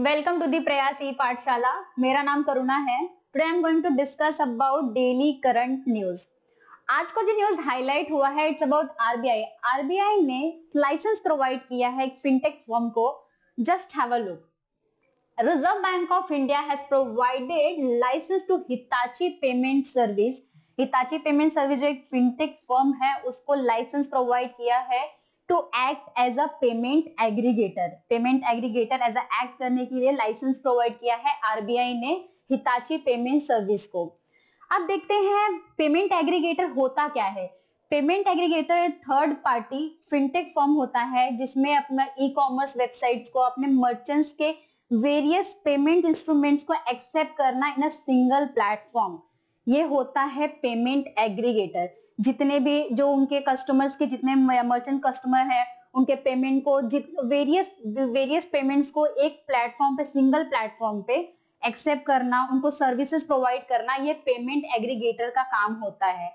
Welcome to the प्रयास ई पाठशाला। मेरा नाम करुणा है। Today I am going to discuss about daily current news. आज को जो न्यूज हाईलाइट हुआ है इट्स अबाउट आरबीआई। आरबीआई ने लाइसेंस प्रोवाइड किया है एक फिनटेक फर्म को। Just have a look. Reserve Bank of India has provided licence to Hitachi payment service. Hitachi payment service जो एक फिनटेक फर्म है उसको लाइसेंस प्रोवाइड किया है to act as a payment aggregator. Payment aggregator as a act करने के लिए licence provide किया है आरबीआई ने हिताची पेमेंट सर्विस को। अब देखते हैं पेमेंट एग्रीगेटर होता क्या है। Payment aggregator third party fintech firm होता है जिसमें अपना ई कॉमर्स वेबसाइट्स को अपने मर्चेंट्स के वेरियस पेमेंट इंस्ट्रूमेंट्स को एक्सेप्ट करना इन अ सिंगल प्लेटफॉर्म। ये होता है पेमेंट एग्रीगेटर। जितने भी जो उनके कस्टमर्स के जितने मर्चेंट कस्टमर हैं उनके पेमेंट को वेरियस पेमेंट्स को एक प्लेटफॉर्म पे सिंगल प्लेटफॉर्म पे एक्सेप्ट करना, उनको सर्विसेज प्रोवाइड करना, ये पेमेंट एग्रीगेटर का काम होता है।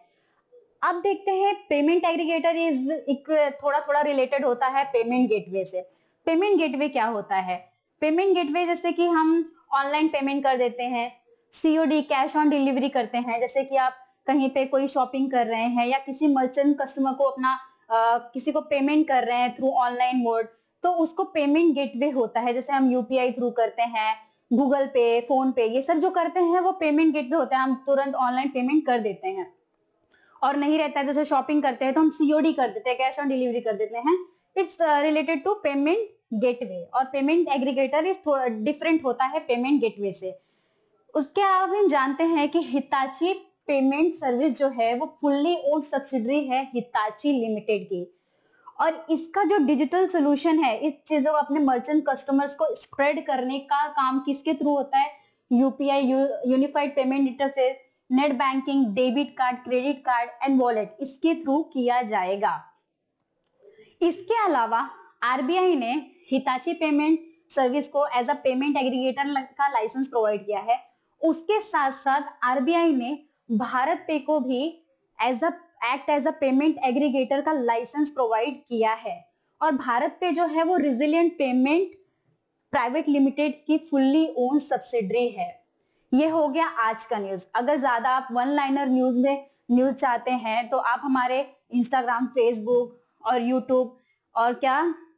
अब देखते हैं पेमेंट एग्रीगेटर इज एक थोड़ा रिलेटेड होता है पेमेंट गेटवे से। पेमेंट गेटवे क्या होता है? पेमेंट गेटवे जैसे कि हम ऑनलाइन पेमेंट कर देते हैं, सीओडी कैश ऑन डिलीवरी करते हैं। जैसे कि आप कहीं पे कोई शॉपिंग कर रहे हैं या किसी मर्चेंट कस्टमर को अपना किसी को पेमेंट कर रहे हैं थ्रू ऑनलाइन मोड, तो उसको पेमेंट गेटवे होता है। जैसे हम यूपीआई थ्रू करते हैं, गूगल पे, फोन पे, ये सब जो करते हैं वो पेमेंट गेटवे होता है। हम तुरंत ऑनलाइन पेमेंट कर देते हैं। और नहीं रहता है जैसे शॉपिंग करते हैं तो हम सीओडी कर देते हैं, कैश ऑन डिलीवरी कर देते हैं। It's related to payment gateway. और पेमेंट एग्रीगेटर इज डिफरेंट होता है पेमेंट गेटवे से। उसके अलावा हम जानते हैं कि हिताची पेमेंट सर्विस जो है वो फुल्ली ओन सब्सिडरी है हिताची लिमिटेड की। और इसका जो डिजिटल सोल्यूशन है, इस चीजों को अपने मर्चेंट कस्टमर्स को स्प्रेड करने का काम किसके थ्रू होता है? UPI, unified payment interface, net banking, debit card, credit card and wallet, इसके थ्रू किया जाएगा। इसके अलावा आरबीआई ने हिताची पेमेंट सर्विस को एज अ पेमेंट एग्रीगेटर का लाइसेंस प्रोवाइड किया है। उसके साथ साथ आरबीआई ने भारत पे को भी act as a payment aggregator का लाइसेंस प्रोवाइड किया है। और भारत पे जो है वो रेजिलिएंट पेमेंट प्राइवेट लिमिटेड की फुल्ली ओन सब्सिडरी है। ये हो गया आज का न्यूज। अगर ज्यादा आप वन लाइनर न्यूज चाहते हैं तो आप हमारे इंस्टाग्राम, फेसबुक और यूट्यूब और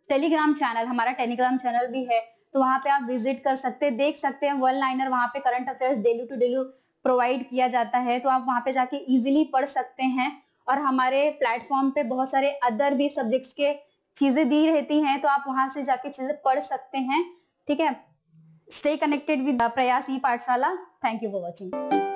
टेलीग्राम चैनल, हमारा टेलीग्राम चैनल भी है, तो वहां पे आप विजिट कर सकते हैं, देख सकते हैं वन लाइनर। वहां पे current affairs daily to daily provide किया जाता है, तो आप वहां पे जाके इजीली पढ़ सकते हैं। और हमारे प्लेटफॉर्म पे बहुत सारे अदर भी सब्जेक्ट्स के चीजें दी रहती हैं, तो आप वहां से जाके चीजें पढ़ सकते हैं। ठीक है, स्टे कनेक्टेड विद प्रयास ई पाठशाला। Thank you for watching.